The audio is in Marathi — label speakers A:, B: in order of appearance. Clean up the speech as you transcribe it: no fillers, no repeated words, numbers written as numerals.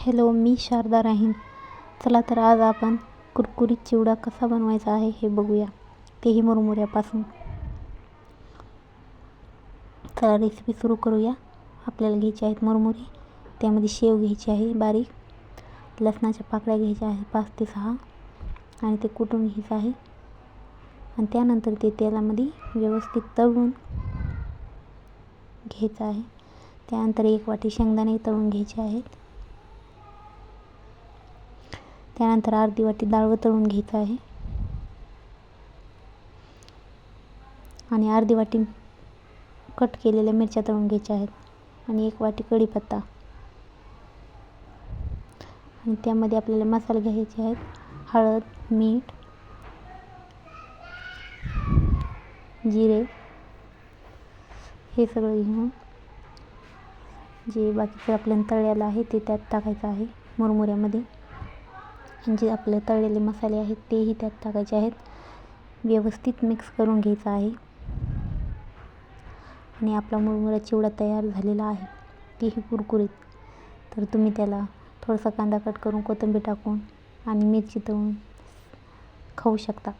A: हॅलो, मी शारदा राहीन. चला तर आज आपण कुरकुरीत चिवडा कसा बनवायचा आहे हे बघूया, तेही मुरमुऱ्यापासून. चला रेसिपी सुरू करूया. आपल्याला घ्यायचे आहेत मुरमुरे, त्यामध्ये शेव घ्यायची आहे बारीक, लसणाच्या पाकळ्या घ्यायच्या आहेत 5 ते 6 आणि ते कुटून घ्यायचं आहे आणि त्यानंतर ते तेलामध्ये व्यवस्थित तळून घ्यायचं आहे. त्यानंतर 1 वाटी शेंगदाणे तळून घ्यायचे आहेत. त्यानंतर अर्धी वाटी डाळ तळून घ्यायचं आहे आणि अर्धी वाटी कट केलेल्या मिरच्या तळून घ्यायच्या आहेत आणि 1 वाटी कढीपत्ता आणि त्यामध्ये आपल्याला मसाले घ्यायचे आहेत. हळद, मीठ, जिरे हे सगळं घेऊन जे बाकीचं आपल्याला तळलेलं आहे ते त्यात टाकायचं आहे मुरमुऱ्यामध्ये. जे आपले तळलेले मसाले आहेत तेही त्यात टाकायचे आहेत. व्यवस्थित मिक्स करून घ्यायचं आहे आणि आपला मुरमुरा चिवडा तयार झालेला आहे, तेही कुरकुरीत. तर तुम्ही त्याला थोडासा कांदा कट करून, कोथिंबीर टाकून आणि मिरची तळून खाऊ शकता.